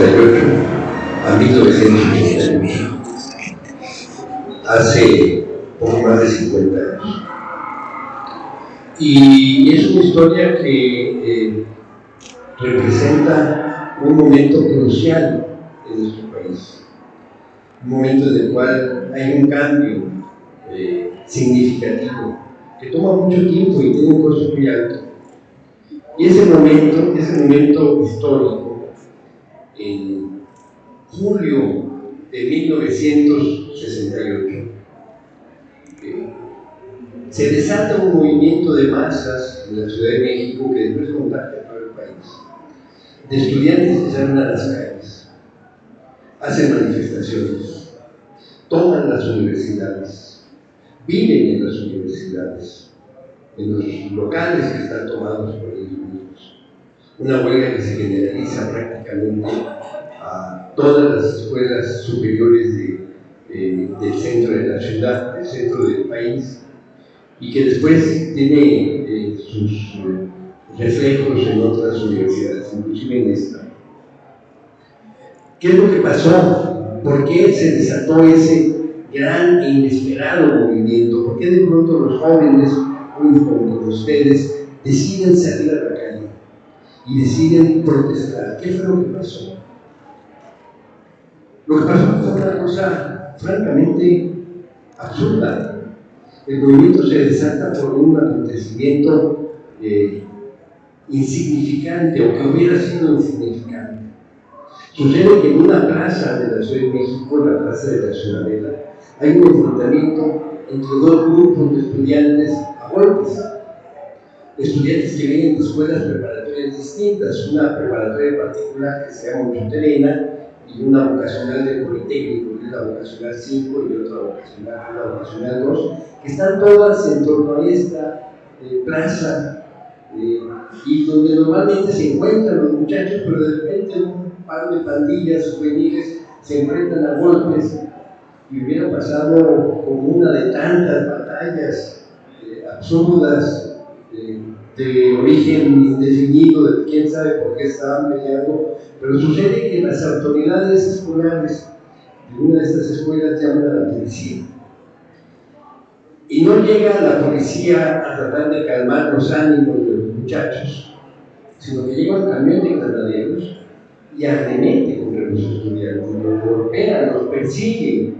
1968 a 1988, hace poco más de 50 años. Y es una historia que representa un momento crucial en nuestro país, un momento en el cual hay un cambio significativo que toma mucho tiempo y tiene un costo muy alto. Y ese momento histórico, en julio de 1968, se desata un movimiento de masas en la Ciudad de México que después contagia a todo el país, de estudiantes que salen a las calles, hacen manifestaciones, toman las universidades, viven en las universidades, en los locales que están tomados por ellos mismos. Una huelga que se generaliza prácticamente a todas las escuelas superiores del centro de la ciudad, del centro del país, y que después tiene sus reflejos en otras universidades, inclusive en esta. ¿Qué es lo que pasó? ¿Por qué se desató ese gran e inesperado movimiento? ¿Por qué de pronto los jóvenes, como ustedes, deciden salir a la calle y deciden protestar? ¿Qué fue lo que pasó? Lo que pasó fue una cosa francamente absurda. El movimiento se desata por un acontecimiento insignificante, o que hubiera sido insignificante. Sucede que en una plaza de la Ciudad de México, la plaza de la Ciudadela, hay un enfrentamiento entre dos grupos de estudiantes a golpes. Estudiantes que vienen de escuelas preparatorias distintas, una preparatoria particular que se llama Monterena y una vocacional del Politécnico, que es la vocacional 5, y otra vocacional, la vocacional 2, que están todas en torno a esta plaza, y donde normalmente se encuentran los muchachos, pero de repente un par de pandillas juveniles se enfrentan a golpes, y hubiera pasado como una de tantas batallas absurdas, de origen indefinido, de quién sabe por qué estaban peleando, pero sucede que las autoridades escolares de una de estas escuelas llaman a la policía. Y no llega la policía a tratar de calmar los ánimos de los muchachos, sino que llega un camión de granaderos y arremete contra los estudiantes, los golpea, los persigue.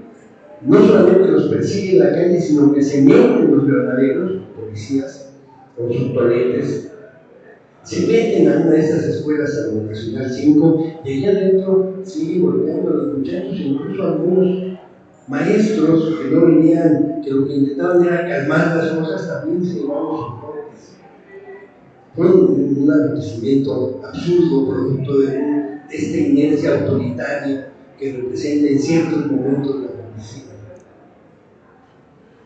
No solamente los persigue en la calle, sino que se meten los granaderos, policías, con sus toletes, se meten a una de estas escuelas, a la vocacional 5, y allá adentro siguen golpeando a los muchachos, incluso algunos maestros que no venían, que lo que intentaban era calmar las cosas, también se llevaban sus golpes. Fue un acontecimiento absurdo, producto de esta inercia autoritaria que representa en ciertos momentos la policía.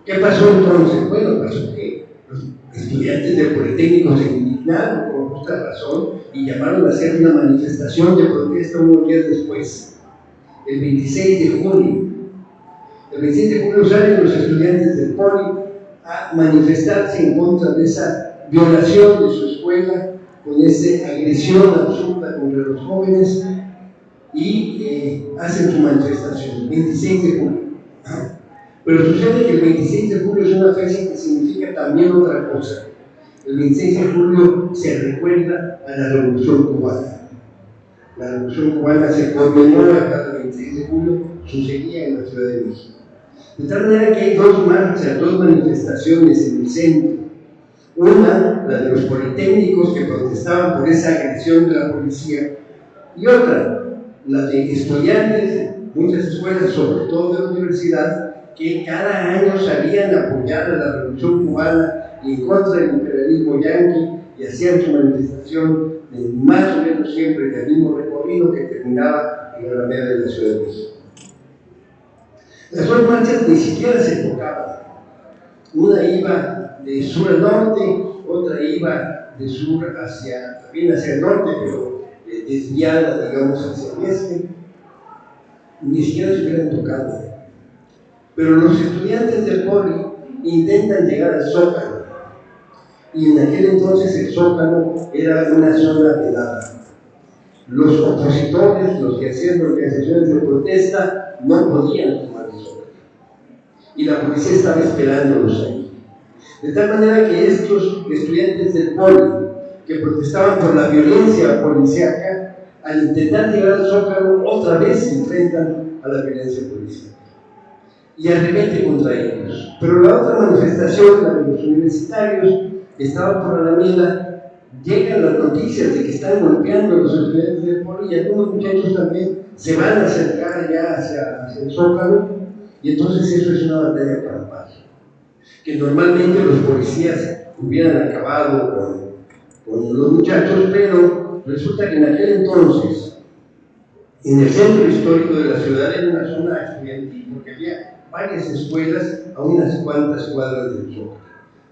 ¿Qué pasó entonces? Bueno, pasó que los estudiantes del Politécnico se indignaron con justa razón y llamaron a hacer una manifestación de protesta unos días después, el 26 de junio. El 26 de julio salen los estudiantes del Poli a manifestarse en contra de esa violación de su escuela, con esa agresión absurda contra los jóvenes, y hacen su manifestación, 26 de julio. Pero sucede que el 26 de julio es una fecha que significa también otra cosa. El 26 de julio se recuerda a la Revolución Cubana. La Revolución Cubana se conmemora cada 26 de julio, sucedía en la Ciudad de México. De tal manera que hay dos marchas, dos manifestaciones en el centro. Una, la de los politécnicos que protestaban por esa agresión de la policía, y otra, la de estudiantes de muchas escuelas, sobre todo de la universidad, que cada año salían a apoyar a la Revolución Cubana y en contra del imperialismo yanqui, y hacían su manifestación más o menos siempre del mismo recorrido que terminaba en la Alameda de la Ciudad de México. Las dos marchas ni siquiera se tocaban. Una iba de sur a norte, otra iba de sur también hacia el norte, pero desviada, digamos, hacia el este. Ni siquiera se hubieran tocado. Pero los estudiantes del Poli intentan llegar al Zócalo, y en aquel entonces el Zócalo era una zona vedada. Los opositores, los que hacían organizaciones de protesta, no podían tomar el Zócalo. Y la policía estaba esperándolos ahí. De tal manera que estos estudiantes del Poli, que protestaban por la violencia policíaca, al intentar llegar al Zócalo, otra vez se enfrentan a la violencia policial y arremete contra ellos. Pero la otra manifestación, la de los universitarios, que estaba por Alameda, llegan las noticias de que están golpeando a los estudiantes del Poli y algunos muchachos también se van a acercar ya hacia el Zócalo, y entonces eso es una batalla campal, que normalmente los policías hubieran acabado con los muchachos, pero resulta que en aquel entonces, en el centro histórico de la ciudad, era una zona estudiantil, porque había varias escuelas a unas cuantas cuadras del Zócalo.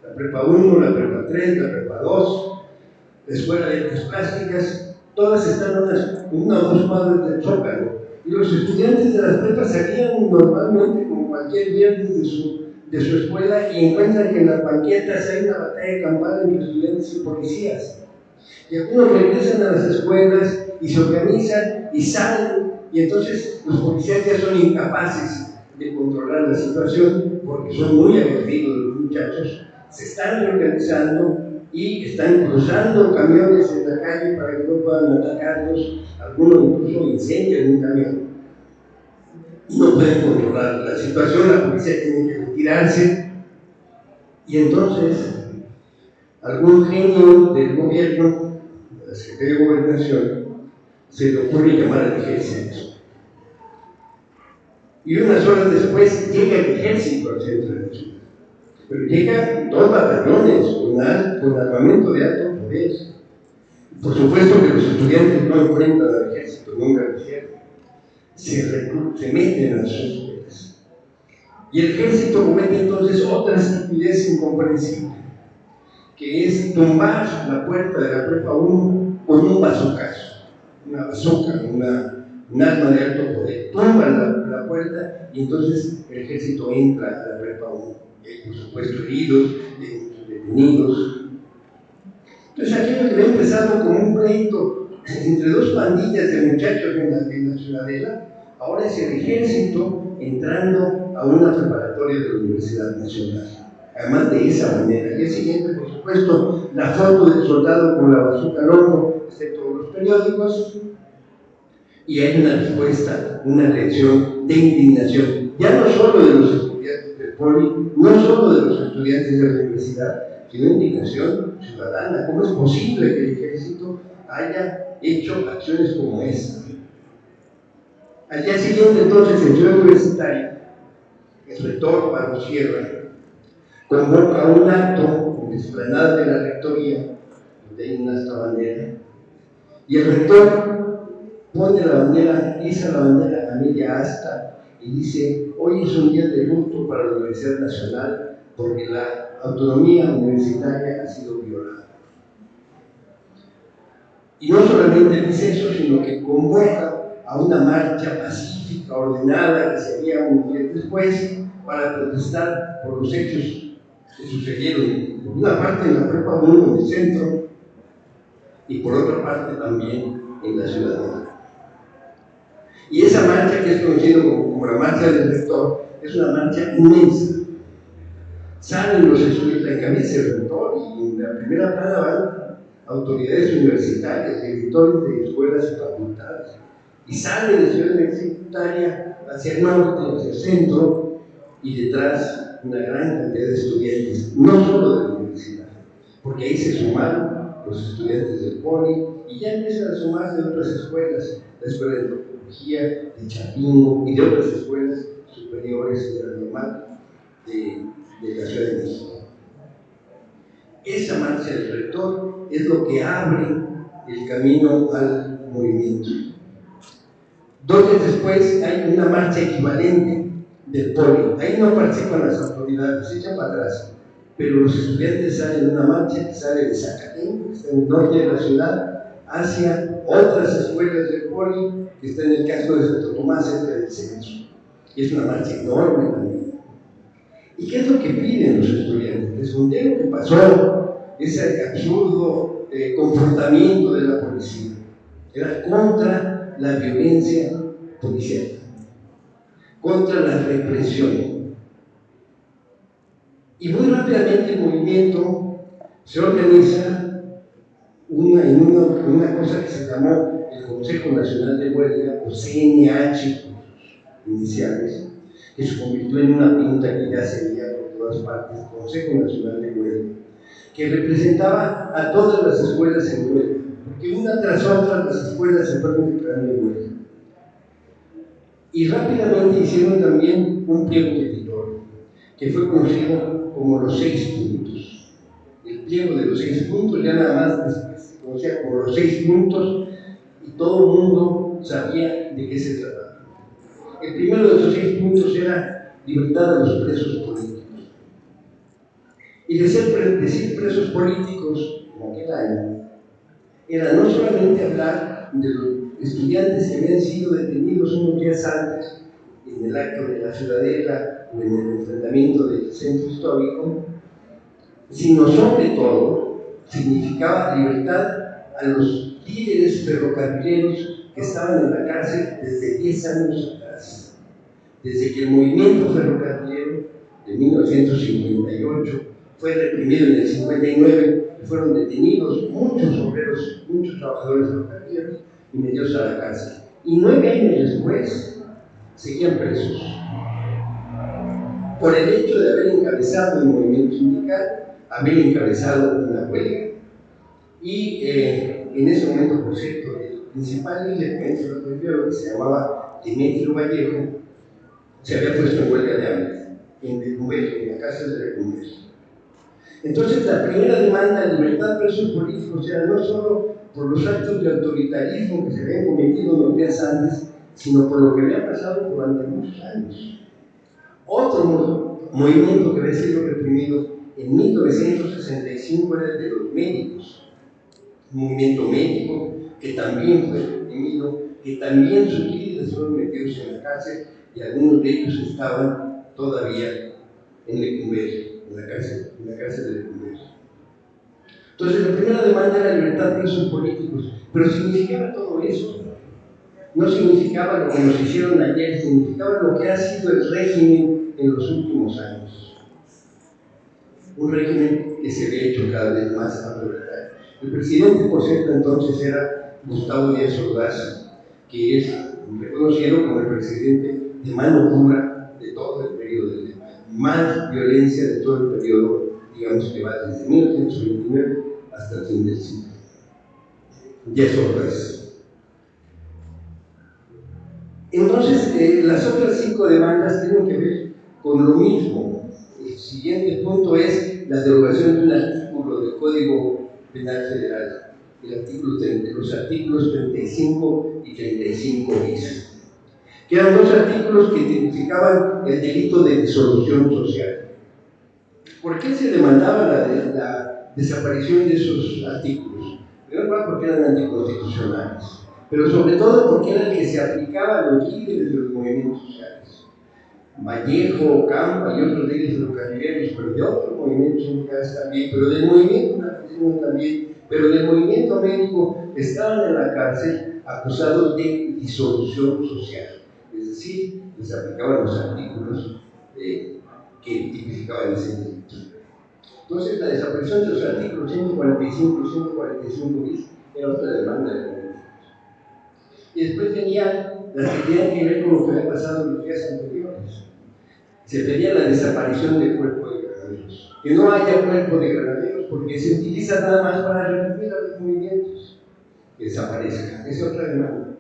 La Prepa 1, la Prepa 3, la Prepa 2, la Escuela de Artes Plásticas, todas están a una o dos cuadras del Zócalo. Y los estudiantes de las prepas salían normalmente, como cualquier viernes, de su escuela y encuentran que en las banquetas hay una batalla campal entre estudiantes y policías. Y algunos regresan a las escuelas y se organizan y salen, y entonces los policías ya son incapaces de controlar la situación porque son muy aguerridos los muchachos, se están organizando y están cruzando camiones en la calle para que no puedan atacarlos, algunos incluso incendian un camión y no pueden controlar la situación, la policía tiene que retirarse y entonces algún genio del gobierno, de la Secretaría de Gobernación, se le ocurre llamar al ejército. Y unas horas después llega el ejército al centro de la ciudad. Pero llegan 2 batallones con armamento de alto poder. Por supuesto que los estudiantes no enfrentan al ejército, nunca lo hicieron. Se meten a las escuelas. Y el ejército comete entonces otra estupidez incomprensible, que es tumbar la puerta de la Prepa 1 con un bazucazo, una bazooka, un arma de alto poder. Tumban la puerta y entonces el ejército entra a la Prepa 1. Hay, por supuesto, heridos, detenidos. Entonces aquello que había empezado como un pleito entre 2 pandillas de muchachos en la Ciudadela, ahora es el ejército entrando a una preparatoria de la Universidad Nacional. Además de esa manera. Y el siguiente, por supuesto, la foto del soldado con la bazooka al hombro, está en todos los periódicos, y hay una respuesta, una reacción de indignación, ya no solo de los estudiantes del Poli, no solo de los estudiantes de la universidad, sino indignación ciudadana. ¿Cómo es posible que el ejército haya hecho acciones como esta? Al día siguiente, entonces, en Ciudad Universitaria, el rector Pablo Sierra convoca un acto en la explanada de la rectoría, donde hay una esta bandera, y el rector pone la bandera, iza la bandera a media asta y dice: hoy es un día de luto para la Universidad Nacional porque la autonomía universitaria ha sido violada. Y no solamente dice eso, sino que convoca a una marcha pacífica, ordenada, que sería un día después, para protestar por los hechos que sucedieron, por una parte en la Prepa 1 en el centro, y por otra parte también en la Ciudadela. Y esa marcha, que es conocida como la marcha del rector, es una marcha inmensa. Salen los estudiantes, la encabeza el rector, y en la primera plana van autoridades universitarias, directores de escuelas y facultades. Y sale de Ciudad Universitaria hacia el norte, hacia el centro, y detrás una gran cantidad de estudiantes, no solo de la universidad, porque ahí se sumaron los estudiantes del Poli y ya empiezan a sumarse de otras escuelas, la Escuela de Antropología, de Chapingo y de otras escuelas superiores de la normal de la Ciudad de México. Esa marcha del rector es lo que abre el camino al movimiento. 2 días después hay una marcha equivalente del Poli. Ahí no participan las autoridades, se echan para atrás. Pero los estudiantes salen en una marcha que sale de Zacatenco, que está en el norte de la ciudad, hacia otras escuelas del Poli, que está en el casco de Santo Tomás, cerca del centro. Y es una marcha enorme también. ¿Y qué es lo que piden los estudiantes? Desmonte lo que pasó, ese absurdo comportamiento de la policía. Era contra la violencia policial, contra la represión. Y muy rápidamente el movimiento se organiza en una cosa que se llamó el Consejo Nacional de Huelga, o CNH, iniciales, que se convirtió en una pinta que ya se veía por todas partes, Consejo Nacional de Huelga, que representaba a todas las escuelas en huelga, porque una tras otra las escuelas se fueron declarando en huelga. Y rápidamente hicieron también un pliego petitorio, que fue conocido como los 6 puntos. El pliego de los 6 puntos, ya nada más se conocía como los 6 puntos, y todo el mundo sabía de qué se trataba. El primero de esos 6 puntos era libertad a los presos políticos. Y decir presos políticos en aquel año era no solamente hablar de los estudiantes que habían sido detenidos unos días antes en el acto de la Ciudadela o en el enfrentamiento del centro histórico, sino sobre todo significaba libertad a los líderes ferrocarrileros que estaban en la cárcel desde 10 años atrás, desde que el movimiento ferrocarrilero de 1958 fue reprimido en el 59 y fueron detenidos muchos obreros, muchos trabajadores ferrocarrileros y metidos a la cárcel. Y 9 años después seguían presos por el hecho de haber encabezado el movimiento sindical, haber encabezado una huelga. Y en ese momento, por cierto, el principal líder ferrocarrilero, que se llamaba Demetrio Vallejo, se había puesto en huelga de hambre en la cárcel de Lecumberri. Entonces, la primera demanda de libertad de presos políticos era no solo por los actos de autoritarismo que se habían cometido unos días antes, sino por lo que había pasado durante muchos años. Otro movimiento que había sido reprimido en 1965 era el de los médicos, un movimiento médico que también fue reprimido, que también sus líderes fueron metidos en la cárcel y algunos de ellos estaban todavía en Lecumberri, en la cárcel de Lecumberri. Entonces, la primera demanda era libertad de presos políticos, pero significaba todo eso. No significaba lo que nos hicieron ayer, significaba lo que ha sido el régimen en los últimos años. Un régimen que se ve hecho cada vez más autoritario. El presidente, por cierto, entonces era Gustavo Díaz Ordaz, que es reconocido como el presidente de mano dura de todo el periodo de más violencia de todo el periodo, digamos que va desde 1929 hasta el fin del siglo. Díaz Ordaz. Entonces, las otras 5 demandas tienen que ver con lo mismo. El siguiente punto es la derogación de un artículo del Código Penal Federal, los artículos 35 y 35 bis, que eran 2 artículos que tipificaban el delito de disolución social. ¿Por qué se demandaba la desaparición de esos artículos? Primero, porque eran anticonstitucionales, pero sobre todo porque era el que se aplicaba a los líderes de los movimientos sociales. Vallejo, Campa y otros líderes ferrocarrileros, pero de otros movimientos sindicales también, pero del movimiento campesino también, pero del movimiento médico, estaban en la cárcel acusados de disolución social. Es decir, les aplicaban los artículos que tipificaban ese delito. Entonces, la desaparición de los artículos 145 y 145 bis era otra demanda de movimientos. Y después venían las que tenían que ver con lo que había pasado en los días anteriores. Se pedía la desaparición del cuerpo de granaderos. Que no haya cuerpo de granaderos porque se utiliza nada más para reprimir a los movimientos. Que desaparezca. Esa es otra demanda.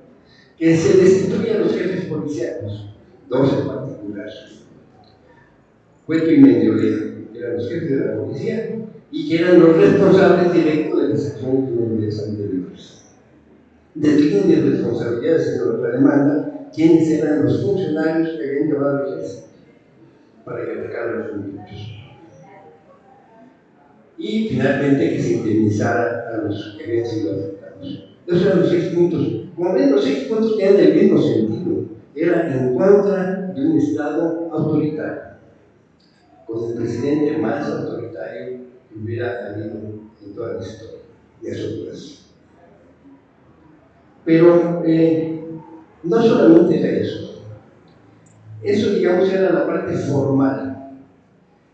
Que se destituyan los jefes policíacos, 2 en particular. Cueto y Mendiolea, que eran los jefes de la policía y que eran los responsables directos de las acciones de los días anteriores. Deslíen de responsabilidades en otra demanda quiénes eran los funcionarios que habían llevado el ejército para que atacaran a los muchachos. Y finalmente que se indemnizara a los que habían sido afectados. Esos eran los 6 puntos. Como ven, los 6 puntos tenían el mismo sentido. Era en contra de un Estado autoritario, con el presidente más autoritario que hubiera habido en toda la historia. Y eso fue así. Pero no solamente era eso digamos era la parte formal.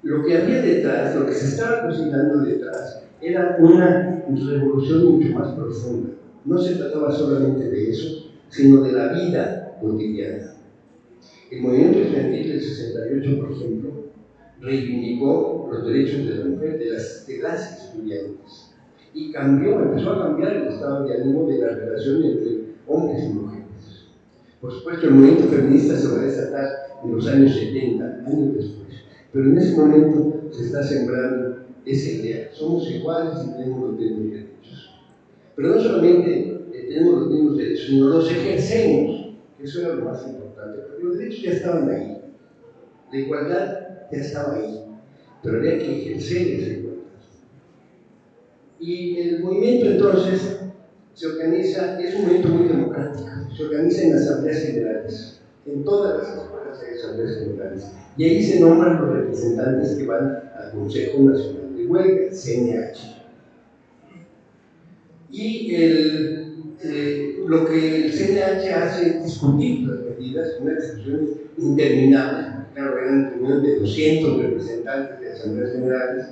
Lo que había detrás, lo que se estaba cocinando detrás, era una revolución mucho más profunda. No se trataba solamente de eso, sino de la vida cotidiana. El movimiento estudiantil del 68, por ejemplo, reivindicó los derechos de la mujer, de las estudiantes, y empezó a cambiar el estado de ánimo de la relación entre hombres y mujeres. Por supuesto, el movimiento feminista se va a desatar en los años 70, años después, pero en ese momento se está sembrando esa idea. Somos iguales y tenemos los mismos derechos. Pero no solamente tenemos los mismos derechos, sino los ejercemos, que eso era lo más importante, porque los derechos ya estaban ahí, la igualdad ya estaba ahí, pero había que ejercer esa igualdad. Y el movimiento entonces se organiza, es un movimiento muy democrático, se organiza en asambleas generales, en todas las escuelas hay asambleas generales, y ahí se nombran los representantes que van al Consejo Nacional de Huelga, CNH. Y lo que el CNH hace es discutir las medidas, una discusión interminable. Claro, eran reuniones de 200 representantes de asambleas generales,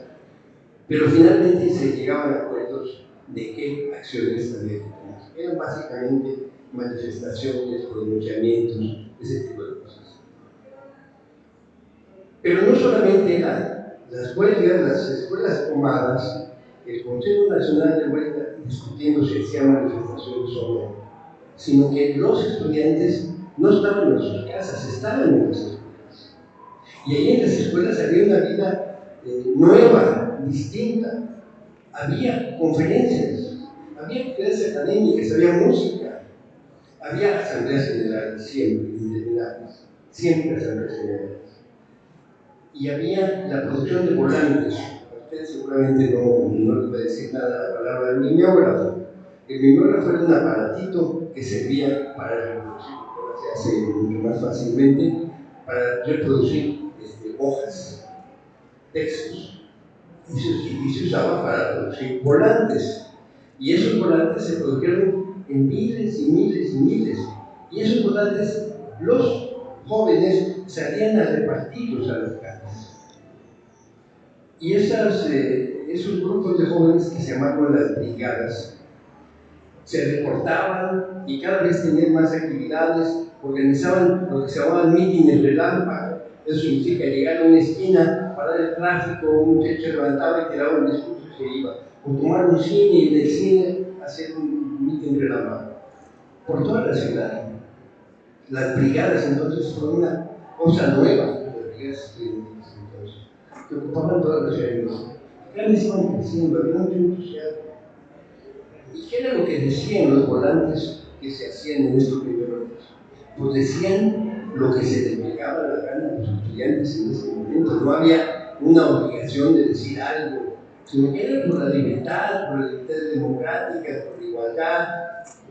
pero finalmente se llegaban a acuerdos de qué acciones había que tomar. Eran básicamente manifestaciones, pronunciamientos, ese tipo de cosas. Pero no solamente eran las huelgas, las escuelas tomadas, el Consejo Nacional de Huelga discutiendo si hacían manifestaciones o no, sino que los estudiantes no estaban en sus casas, estaban en las escuelas. Y ahí en las escuelas había una vida nueva, distinta. Había conferencias, había clases académicas, había música, había asambleas generales, siempre, interminables, siempre asambleas generales. Y había la producción de volantes. Usted seguramente no les va a decir nada la palabra del mimeógrafo. El mimeógrafo era un aparatito que servía para reproducir, ahora se hace mucho más fácilmente, para reproducir hojas, textos. Y se usaba para producir volantes. Y esos volantes se produjeron en miles y miles y miles. Y esos volantes, los jóvenes salían a repartirlos a las casas. Y esos grupos de jóvenes que se llamaban las brigadas se reportaban y cada vez tenían más actividades, organizaban lo que se llamaban mítines relámpago. Eso significa llegar a una esquina, parar el tráfico, un muchacho se levantaba y tiraba un discurso y se iba. O tomar un cine y del cine hacer un mítin relámpago. Por toda la ciudad. Las brigadas entonces fueron una cosa nueva, las brigadas estudiantiles entonces, que ocupaban todas las ciudades. Grandes iban creciendo, había mucho entusiasmo. ¿Y qué era lo que decían los volantes que se hacían en estos primeros? Pues decían lo que se les pegaba la gana a los estudiantes en ese momento. No había una obligación de decir algo, sino que era por la libertad democrática, por la igualdad,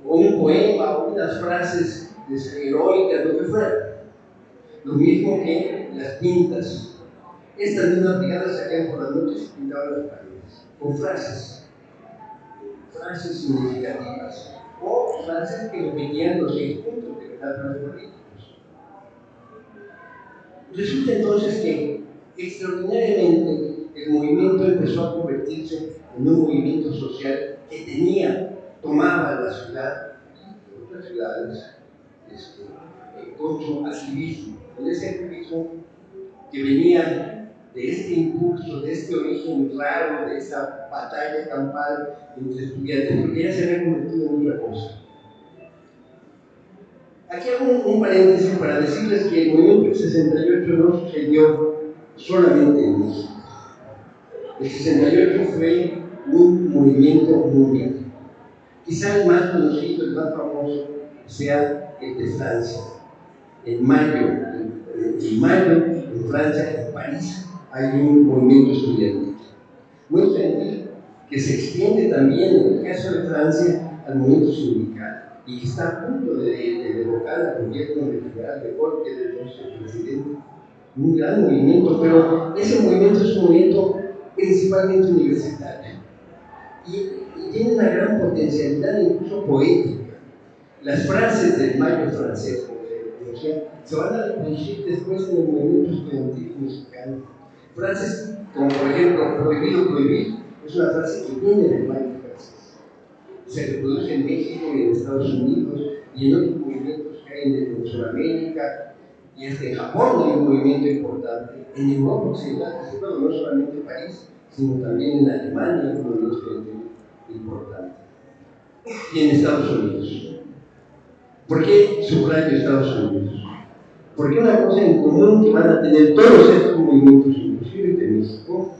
o un poema, o unas frases heroicas, lo que fuera. Lo mismo que las pintas. Estas mismas brigadas salían por las noches y pintaban las paredes con frases significativas o frases que repetían los 6 puntos de catálogos políticos. Resulta entonces que extraordinariamente el movimiento empezó a convertirse en un movimiento social que tomaba la ciudad y otras ciudades con su activismo, con ese activismo que venía de este impulso, de este origen raro, de esa batalla campal entre estudiantes, porque ya se había convertido en otra cosa. Aquí hago un paréntesis para decirles que el movimiento del 68 no sucedió solamente en México. El 68 fue un movimiento mundial. Quizá el más conocido, el más famoso, sea el de Francia. En mayo, en Francia, en París, hay un movimiento estudiantil. Muy estudiantil que se extiende también, en el caso de Francia, al movimiento sindical y que está a punto de derrocar al gobierno del general de Gaulle, que era entonces el presidente. Un gran movimiento, pero ese movimiento es un movimiento principalmente universitario y tiene una gran potencialidad, incluso poética. Las frases del Mayo francés, como se decía, se van a reproducir después en el movimiento estudiantil mexicano. Frases como, por ejemplo, prohibido prohibir, es una frase que viene del Mayo francés. Se reproduce en México y en Estados Unidos y en otros movimientos que hay en Sudamérica y hasta en Japón hay un movimiento importante. En Europa Occidental, no solamente en París, sino también en Alemania hay un movimiento importante. Y en Estados Unidos. ¿Por qué subrayo Estados Unidos? Porque una cosa en común que van a tener todos estos movimientos, inclusive de México,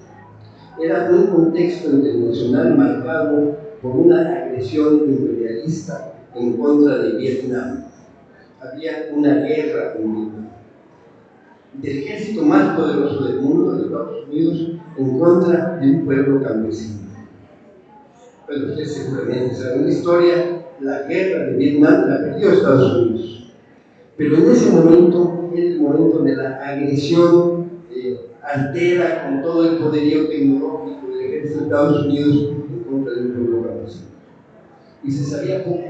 era un contexto internacional marcado por una agresión imperialista en contra de Vietnam. Había una guerra en Vietnam. Del ejército más poderoso del mundo, de Estados Unidos, en contra de un pueblo campesino. Pero ustedes seguramente saben la historia, la guerra de Vietnam la perdió Estados Unidos. Pero en ese momento, era el momento de la agresión altera con todo el poderío tecnológico del ejército de Estados Unidos en contra de un pueblo campesino. Y se sabía poco.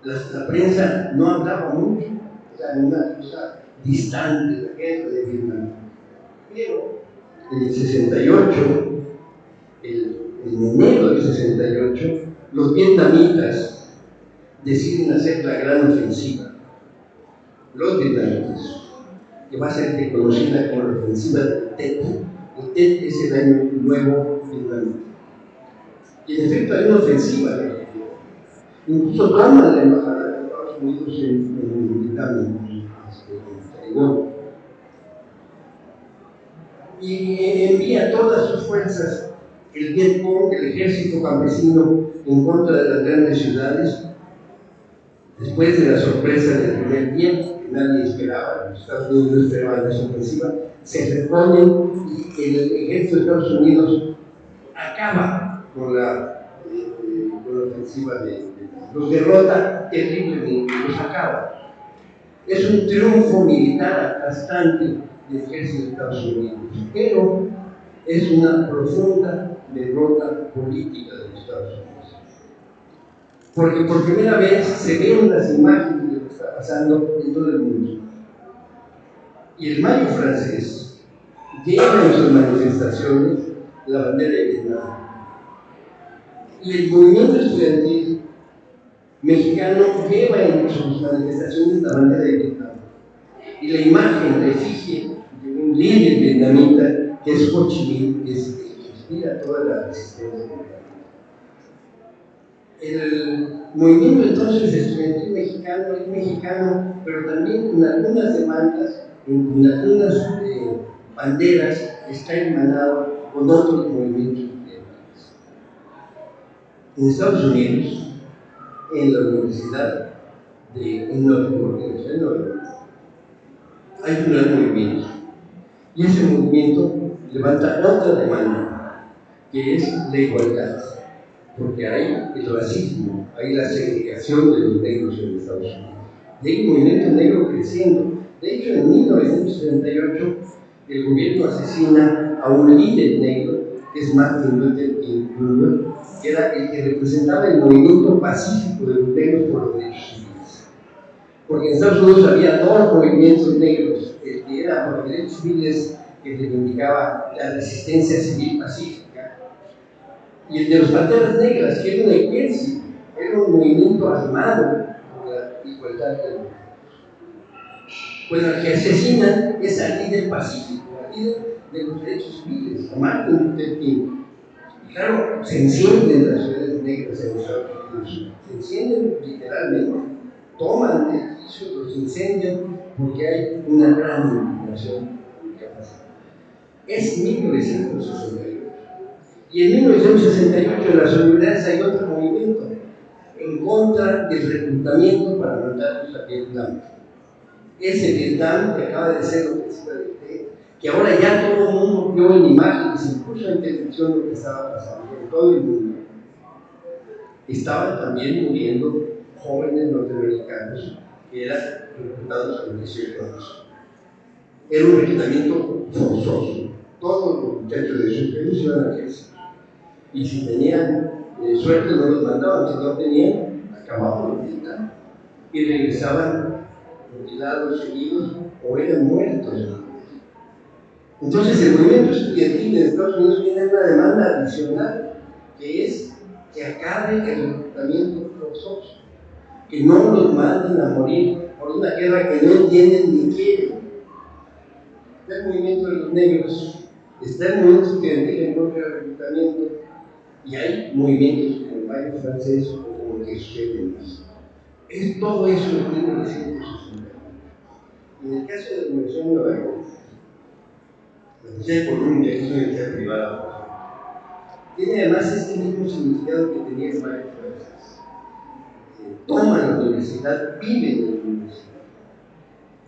La prensa no hablaba mucho, era una cosa distante la guerra de Vietnam. Pero en el 68, en enero del 68, los vietnamitas deciden hacer la gran ofensiva. Los vietnamitas, que va a ser reconocida como la ofensiva del Tet. El Tet es el año nuevo vietnamita. Y en efecto hay una ofensiva. Incluso toman la embajada de Estados Unidos en Vietnam, en Taiwán. Y envía todas sus fuerzas, el Vietcong, el ejército campesino, en contra de las grandes ciudades. Después de la sorpresa del primer día, que nadie esperaba, los Estados Unidos no esperaban esa ofensiva, se reponen y el ejército de Estados Unidos acaba con la ofensiva los derrota terriblemente, los acaba. Es un triunfo militar aplastante del ejército de Estados Unidos, pero es una profunda derrota política de los Estados Unidos. Porque por primera vez se ven las imágenes de lo que está pasando en todo el mundo. Y el Mayo francés lleva en sus manifestaciones la bandera de Vietnam. Y el movimiento estudiantil mexicano lleva en sus manifestaciones la bandera de Vietnam. Y la imagen, la efigie de un líder vietnamita que es Ho Chi Minh, que inspira toda la resistencia vietnamita. El movimiento entonces estudiantil mexicano es mexicano, pero también con algunas demandas, con algunas banderas, está hermanado con otros movimientos estudiantiles. En Estados Unidos, en la Universidad en Nueva York, hay un gran movimiento. Y ese movimiento levanta otra demanda, que es la igualdad. Porque hay el racismo, hay la segregación de los negros en Estados Unidos. Y hay un movimiento negro creciendo. De hecho, en 1978, el gobierno asesina a un líder negro, que es Martin Luther King Jr., que era el que representaba el movimiento pacífico de los negros por los derechos civiles. Porque en Estados Unidos había dos movimientos negros, el que era por los derechos civiles, que reivindicaba la resistencia civil pacífica, y el de los Panteras Negras, que era un ejército, era un movimiento armado por la igualdad de los negros. Bueno, el que asesina es al líder pacífico, al líder de los derechos civiles, a Martin Luther King. Y claro, se encienden las ciudades negras en los Estados Unidos, se encienden literalmente, toman edificios, los incendian, porque hay una gran indignación que ha pasado. Es 1968. Y en 1968 en las universidades hay otro movimiento en contra del reclutamiento para mandarlos a Vietnam. Ese Vietnam que acaba de ser ofensiva de Tet, que ahora ya todo el mundo vio en imágenes, incluso en televisión, lo que estaba pasando en todo el mundo. Estaban también muriendo jóvenes norteamericanos que eran reclutados a los 18 años. Era un reclutamiento forzoso. Todos los muchachos de esos países iban a ejército. Y si tenían suerte no los mandaban, si no tenían, acababan de entrar y regresaban mutilados, heridos o eran muertos. Entonces el movimiento estudiantil en Estados Unidos tiene una demanda adicional, que es que acabe el reclutamiento forzoso, que no los manden a morir por una guerra que no entienden ni quieren. Está el movimiento de los negros, está el movimiento estudiantil en contra del reclutamiento, y hay movimientos como el baile francés o como el que sucede en México. Es todo eso en 1960. En el caso de la Universidad de Nueva York, la Universidad de Columbia, que es una universidad privada, tiene además este mismo significado que tenía el baile francés. Toman la universidad, viven en la universidad.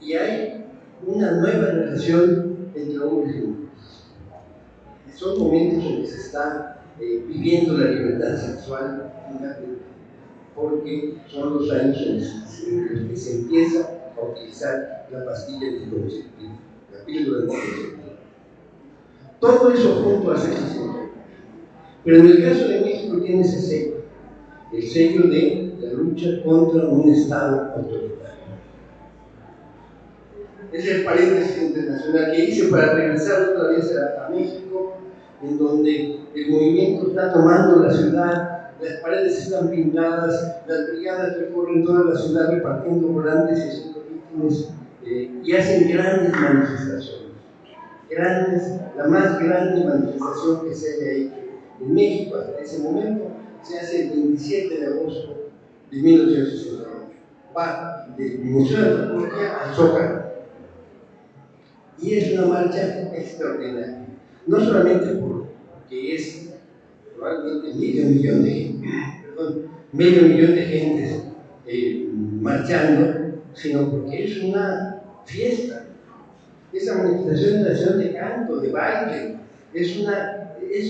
Y hay una nueva relación entre hombres y mujeres. Son momentos en que se está viviendo la libertad sexual, porque son los años en los que se empieza a utilizar la pastilla anticonceptiva, la píldora anticonceptiva. Todo eso junto a ese sistema. Pero en el caso de México tiene ese sello, el sello de la lucha contra un Estado autoritario. Es el paréntesis internacional que hice para regresar otra vez a México, en donde el movimiento está tomando la ciudad, las paredes están pintadas, las brigadas recorren toda la ciudad repartiendo volantes y haciendo mítines, y hacen grandes manifestaciones. La más grande manifestación que se haya hecho en México hasta ese momento se hace el 27 de agosto de 1968. Va del Museo de Antropología al Zócalo. Y es una marcha extraordinaria. No solamente porque es probablemente medio millón de gentes marchando, sino porque es una fiesta. Esa manifestación es una acción de canto, de baile. Es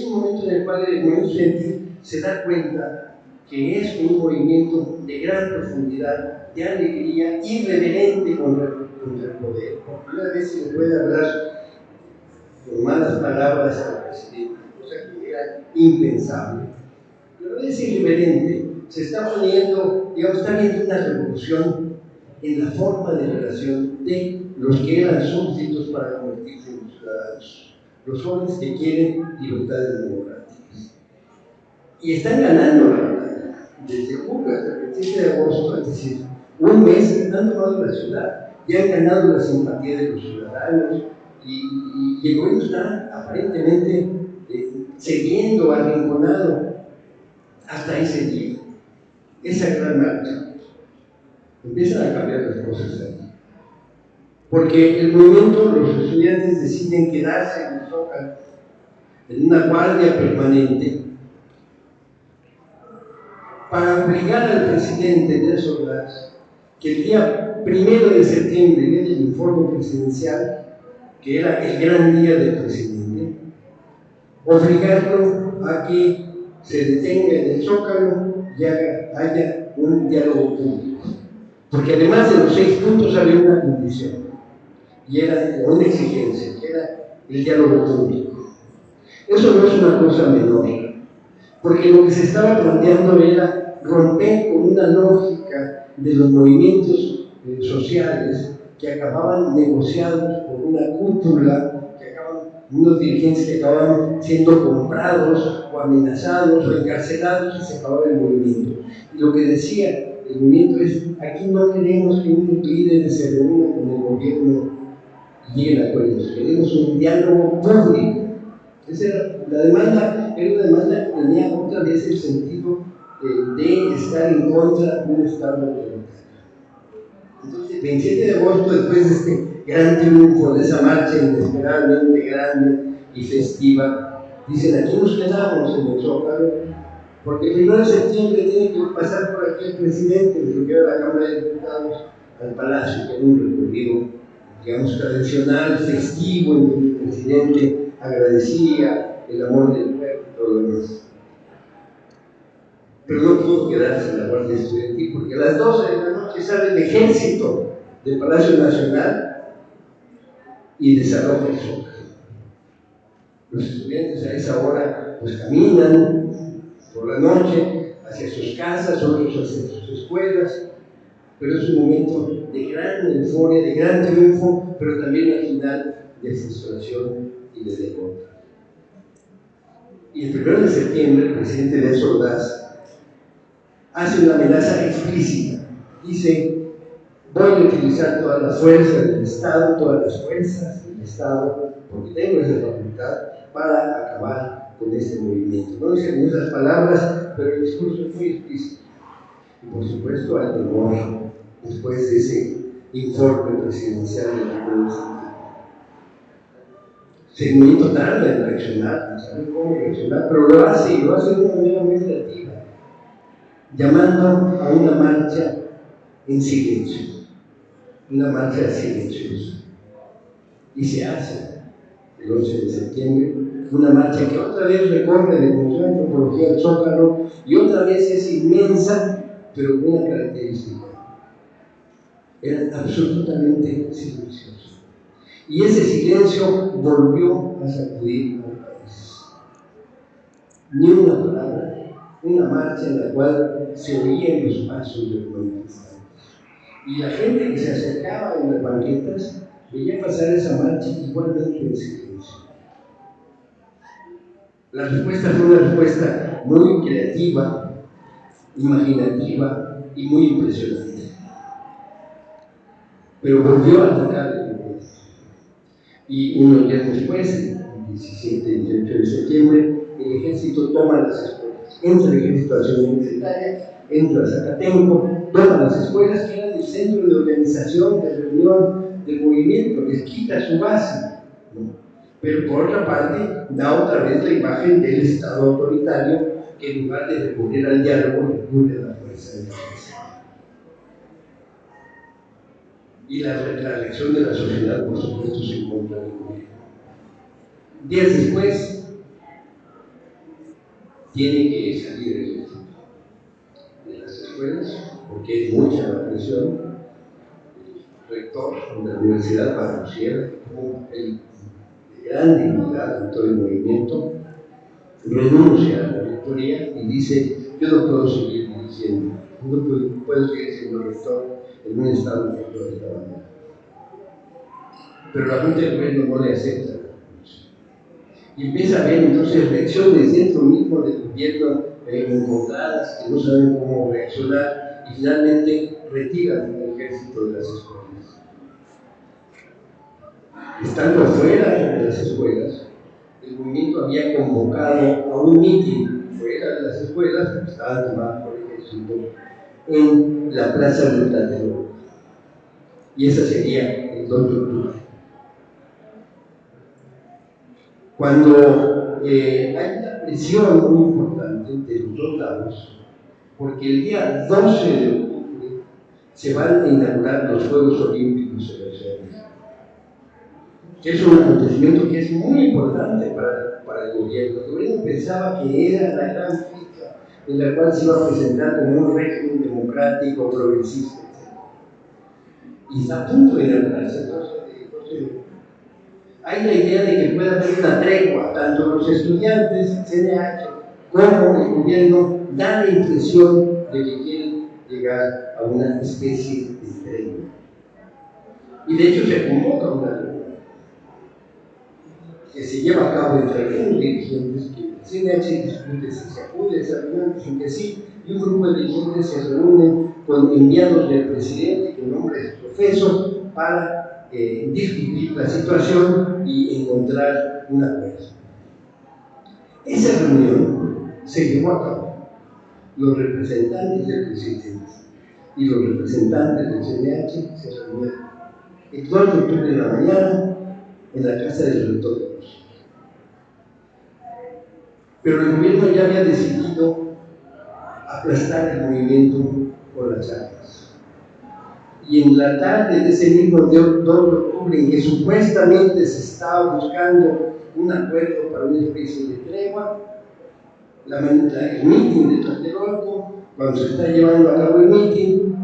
un momento en el cual el movimiento estudiantil se da cuenta que es un movimiento de gran profundidad, de alegría, irreverente contra el poder. Por primera vez se le puede hablar con malas palabras al presidente, cosa que era impensable. Pero es irreverente, se está poniendo, está habiendo una revolución en la forma de relación de los que eran súbditos para convertirse en ciudadanos, los jóvenes que quieren libertades democráticas. Y están ganando la batalla. Desde julio hasta el 27 de agosto, es decir, un mes, han tomado la ciudad y han ganado la simpatía de los ciudadanos, y el gobierno está aparentemente cediendo, arrinconado hasta ese día, esa gran marcha. Empiezan a cambiar las cosas ahí. Porque el movimiento, los estudiantes deciden quedarse en el Zócalo, en una guardia permanente, para obligar al presidente Nelson Blas, que el día 1 de septiembre, en el informe presidencial, que era el gran día del presidente, obligarlo a que se detenga en el Zócalo y haya un diálogo público. Porque además de los 6 puntos había una condición, y era una exigencia, que era el diálogo público. Eso no es una cosa menor, porque lo que se estaba planteando era romper con una lógica de los movimientos sociales que acababan negociados por una cúpula, unos dirigentes que acababan siendo comprados o amenazados o encarcelados, y se acababa el movimiento. Y lo que decía el movimiento es: aquí no queremos que un líder se reúna con el gobierno y lleguen a acuerdos, queremos un diálogo público. Esa era la demanda, era una demanda que tenía otra vez el sentido de estar en contra de un Estado autoritario. Entonces, el 27 de agosto, después de este gran triunfo, de esa marcha inesperadamente grande y festiva, dicen: aquí nos quedamos en el Zócalo, porque el 1 de septiembre tiene que pasar por aquí el presidente de lo que era la Cámara de Diputados al Palacio, que era un recorrido, digamos, tradicional, festivo, en que el presidente agradecía el amor del pueblo y todo lo demás. Pero no pudo quedarse en la Guardia Estudiantil, porque a las 12 de la noche sale el ejército del Palacio Nacional y desaloja el Zócalo. Los estudiantes a esa hora pues caminan por la noche hacia sus casas, otros hacia sus escuelas, pero es un momento de gran euforia, de gran triunfo, pero también al final de frustración y de derrota. Y el 1 de septiembre el presidente Nelson Ordaz hace una amenaza explícita. Dice: voy a utilizar todas las fuerzas del Estado, todas las fuerzas del Estado, porque tengo esa facultad, para acabar con este movimiento. No dice con esas palabras, pero el discurso es muy explícito. Y por supuesto hay temor después de ese informe presidencial del 1 de septiembre. El movimiento tarda en reaccionar, no sabe cómo reaccionar, pero lo hace de una manera muy creativa, llamando a una marcha en silencio, una marcha silenciosa. Y se hace el 11 de septiembre una marcha que otra vez recorre de Museo de Antropología al Zócalo y otra vez es inmensa, pero con una característica: era absolutamente silenciosa. Y ese silencio volvió a sacudir al país. Ni una palabra, una marcha en la cual se oían los pasos de los manifestantes. Y la gente que se acercaba en las banquetas veía pasar esa marcha igualmente en silencio. La respuesta fue una respuesta muy creativa, imaginativa y muy impresionante. Pero volvió a atacar el gobierno. Y unos días después, el 17 y 18 de septiembre, el ejército toma las escuelas. Entra el ejército a la ciudad universitaria, entra a Zacatenco, toma las escuelas que eran el centro de organización, de reunión, de movimiento, les quita su base, ¿no? Pero por otra parte, da otra vez la imagen del Estado autoritario, que en lugar de recurrir al diálogo, recurre a la fuerza de la fuerza. Y la reacción de la sociedad, por supuesto, se encuentra en el gobierno. Días después, tiene que salir el ejército de las escuelas, porque es mucha la presión. El rector de la Universidad, Barrosier, tuvo un papel de gran dignidad en todo el movimiento, renuncia a la rectoría y dice: yo no puedo seguir dirigiendo, no puedo seguir siendo rector en un estado que de esta manera. Pero la Junta de Gobierno no le acepta. Y empieza a haber entonces reacciones dentro mismo del gobierno encontradas, que no saben cómo reaccionar, y finalmente retiran el ejército de las escuelas. Estando afuera de las escuelas, el movimiento había convocado a un mitin fuera de las escuelas, que estaban tomadas por el ejército, en la plaza de Tlatelolco. Y esa sería el 2 de octubre. Cuando hay una presión muy importante de los dos lados, porque el día 12 de octubre se van a inaugurar los Juegos Olímpicos en la Ciudad de México, que es un acontecimiento que es muy importante para el gobierno. El gobierno pensaba que era la gran fiesta en la cual se iba a presentar como un régimen democrático, progresista, etc. Y está a punto de inaugurarse el 12 de octubre. Hay la idea de que pueda haber una tregua, tanto los estudiantes, el CNH, como el gobierno, da la impresión de que quieren llegar a una especie de tregua. Y de hecho se convoca una tregua que se lleva a cabo entre algunos dirigentes, que el CNH discute si se acude a esa reunión, dicen que sí, y un grupo de dirigentes se reúnen con enviados del presidente, que nombre es profesor, para discutir la situación y encontrar un acuerdo. Esa reunión se llevó a cabo. Los representantes del presidente y los representantes del CNH se reunieron el 2 de octubre de la mañana en la casa del rector de Rosas. Pero el gobierno ya había decidido aplastar el movimiento con las armas. Y en la tarde de ese mismo 2 de octubre, en que supuestamente se estaba buscando un acuerdo para una especie de tregua, el mitin de Tlatelolco, cuando se está llevando a cabo el mitin,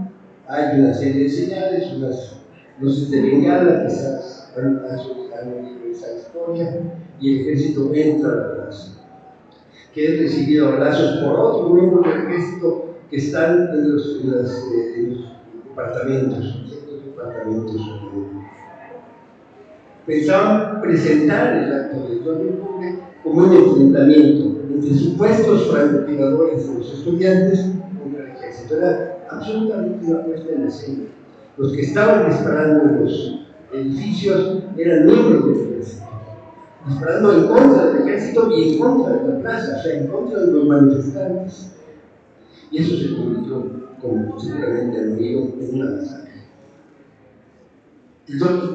hay una serie de señales, unas luces de bengala, quizás han oído esa historia, y el ejército entra a la plaza. que es recibido a balazos por otros miembros del ejército que están en los departamentos, en ciertos departamentos. Pensaban presentar el acto del 2 de octubre como un enfrentamiento entre supuestos francotiradores de los estudiantes contra el ejército. Era absolutamente una puesta en escena. Los que estaban disparando en los edificios eran miembros del ejército, disparando en contra del ejército y en contra de la plaza, o sea, en contra de los manifestantes. Y eso se convirtió, como seguramente han oído, en una masacre. Entonces,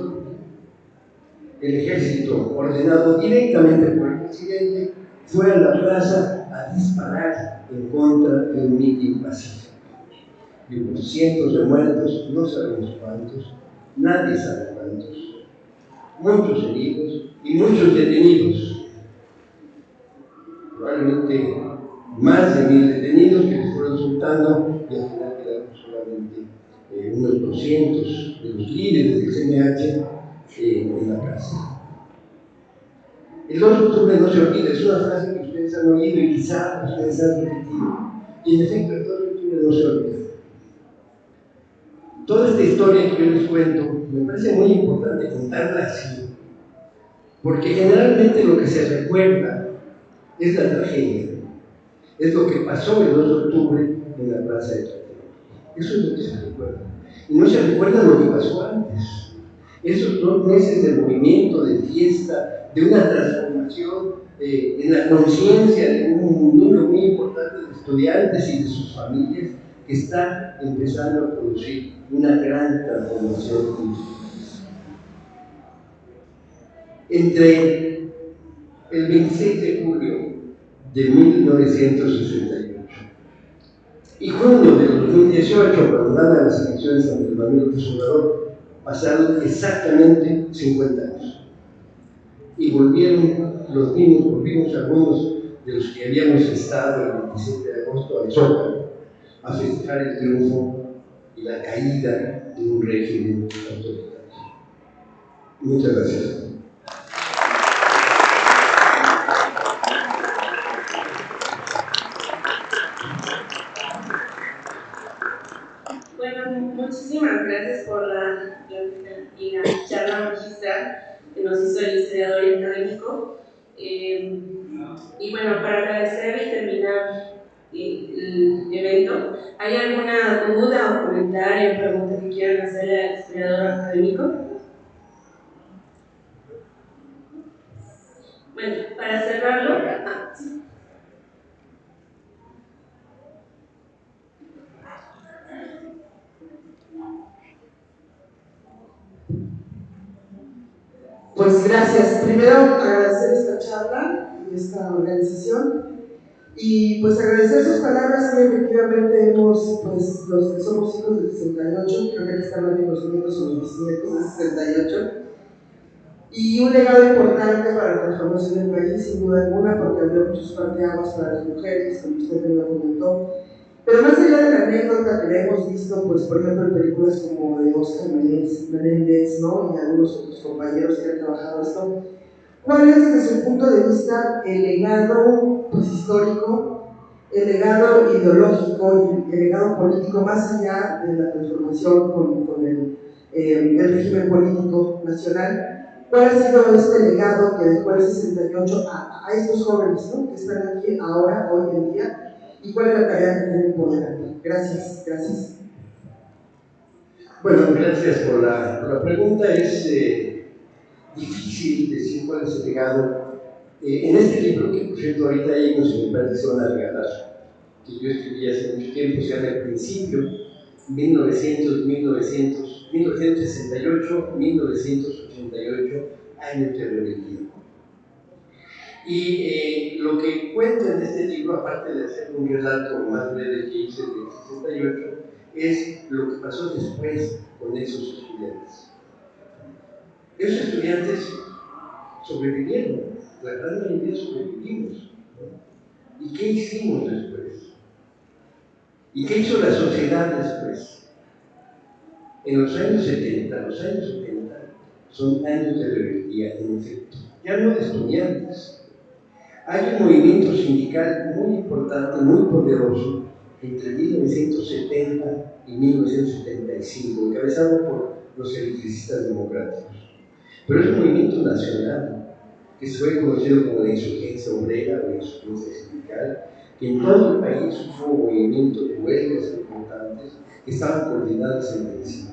el ejército, ordenado directamente por el presidente, fue a la plaza a disparar en contra de un mitin pacífico. Y hubo cientos de muertos, no sabemos cuántos, nadie sabe cuántos, muchos heridos y muchos detenidos. Probablemente más de 1000 detenidos que les fueron soltando y al final quedaron solamente unos 200 de los líderes del CNH en la plaza. El 2 de octubre no se olvida, es una frase que ustedes han oído y quizá ustedes han repetido. Y en efecto, el 2 de octubre no se olvida. Toda esta historia que yo les cuento, me parece muy importante contarla así, porque generalmente lo que se recuerda es la tragedia, es lo que pasó el 2 de octubre en la plaza de Tlatelolco. Eso es lo que se recuerda. Y no se recuerda lo que pasó antes. Esos 2 meses de movimiento, de fiesta, de una transformación en la conciencia de un número muy importante de estudiantes y de sus familias que está empezando a producir una gran transformación. Entre el 26 de julio de 1968 y junio de 2018, cuando ganan las elecciones ante el Manuel López Obrador, pasaron exactamente 50 años. Y volvimos algunos de los que habíamos estado el 27 de agosto al Zócalo a festejar el triunfo y la caída de un régimen autoritario. Muchas gracias. Bueno, muchísimas gracias por la charla magistral que nos hizo el historiador y académico. Y bueno, para agradecer y terminar el evento, ¿hay alguna duda o comentario o pregunta que quieran hacerle al historiador académico? Bueno, para cerrarlo, sí. Pues gracias. Primero agradecer esta charla y esta organización y pues agradecer sus palabras. Y efectivamente hemos, pues los que somos hijos del 68, creo que aquí están los nietos o los bisnietos del 68, y un legado importante para la transformación del país, sin duda alguna, porque abrió muchos parteaguas para las mujeres, como usted bien lo comentó. Pero más allá de la anécdota que la hemos visto, pues por ejemplo en películas como de Oscar Menéndez, ¿no? Y algunos otros compañeros que han trabajado esto, ¿cuál es desde su punto de vista el legado pues, histórico, el legado ideológico y el legado político más allá de la transformación con el régimen político nacional? ¿Cuál ha sido este legado que dejó el 68 a estos jóvenes, ¿no? Que están aquí ahora, hoy en día? ¿Y cuál es la tarea que tienen por delante? Gracias, gracias. Bueno, gracias por la pregunta. Es difícil decir cuál es el legado. En este libro, que por cierto ahorita hay unos ejemplares que se van a regalar, que yo escribí hace mucho tiempo, se llama El Principio, 1968, 1988, años de rebeldía. Y lo que cuenta en este libro, aparte de hacer un relato más breve que hice del 68, es lo que pasó después con esos estudiantes. Esos estudiantes sobrevivieron, la gran mayoría sobrevivimos, ¿no? ¿Y qué hicimos después? ¿Y qué hizo la sociedad después? En los años 70 son años de rebeldía, en efecto, ya no de estudiantes, Hay un movimiento sindical muy importante, muy poderoso, entre 1970 y 1975, encabezado por los electricistas democráticos. Pero es un movimiento nacional, que se fue conocido como la insurgencia obrera o la insurgencia sindical, que en todo el país hubo movimientos de huelgas importantes que estaban coordinadas entre sí.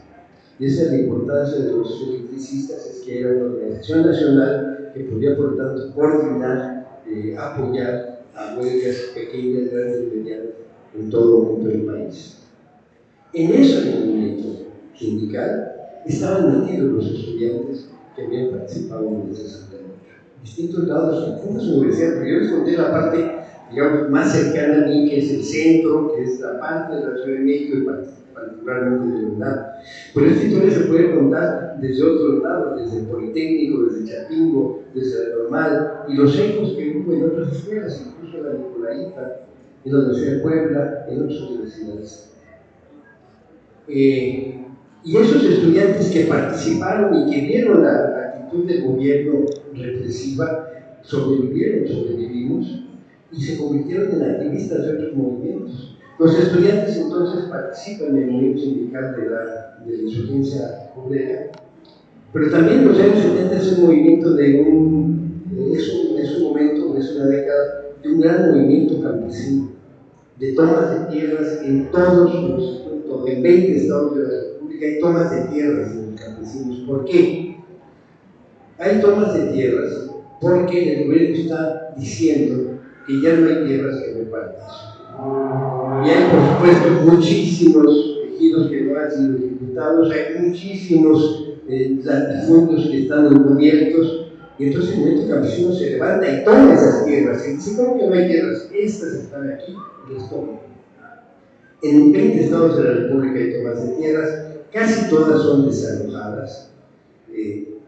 Y esa es la importancia de los electricistas, es que era una organización nacional que podía, por lo tanto, coordinar, apoyar a huelgas pequeñas, grandes y medianas en todo el país. En ese movimiento sindical estaban metidos los estudiantes que habían participado en el 68. Distintos lados, distintas universidades, pero yo les conté la parte, digamos, más cercana a mí, que es el centro, que es la parte de la Ciudad de México y particularmente de la UNAM. Pero esta historia se puede contar desde otros lados, desde el Politécnico, desde Chapingo, desde la Normal, y los ecos que hubo en otras escuelas, incluso la Nicolaita, en la Universidad de Puebla, en otras universidades. Y esos estudiantes que participaron y que vieron la actitud del gobierno represiva, sobrevivimos y se convirtieron en activistas de otros movimientos. Los estudiantes entonces participan en el movimiento sindical de la insurgencia obrera, pero también los años 70 es un movimiento es un momento, es una década de un gran movimiento campesino, de tomas de tierras en todos en 20 estados de la República hay tomas de tierras en los campesinos. ¿Por qué? Hay tomas de tierras porque el gobierno está diciendo que ya no hay tierras que repartir. Y hay, por supuesto, muchísimos ejidos que no han sido ejecutados, hay muchísimos latifundios que están encubiertos, y entonces el movimiento campesino se levanta y toma esas tierras. Y dice, ¿cómo que no hay tierras? Estas están aquí, les toman. En 20 estados de la República hay tomas de tierras, casi todas son desalojadas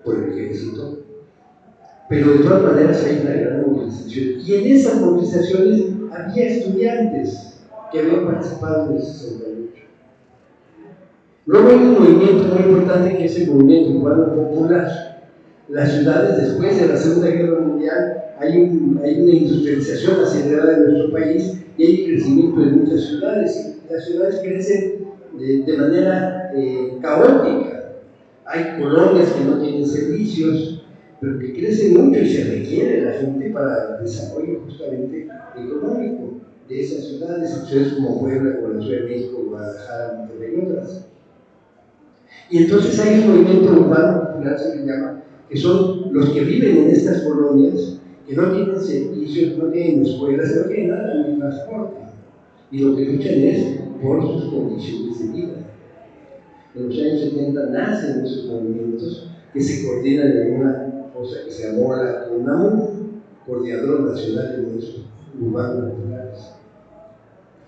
por el ejército, pero de todas maneras hay una gran movilización. Y en esas movilizaciones había estudiantes que habían participado en el 68. Luego hay un movimiento muy importante que es el movimiento urbano popular. Las ciudades, después de la Segunda Guerra Mundial, hay una industrialización acelerada en nuestro país y hay crecimiento de muchas ciudades. Las ciudades crecen de manera caótica. Hay colonias que no tienen servicios, pero que crecen mucho y se requiere la gente para el desarrollo justamente económico de esas ciudades, ciudades como Puebla, como la Ciudad de México, Guadalajara, Monterrey y otras. Y entonces hay un movimiento urbano popular, se le llama, que son los que viven en estas colonias, que no tienen servicios, no tienen escuelas, no tienen nada ni transporte. Y lo que luchan es por sus condiciones de vida. En los años 70 nacen esos movimientos que se coordinan en una cosa que se llamó la CONAMU, Coordinador Nacional de Movimientos Urbanos Populares.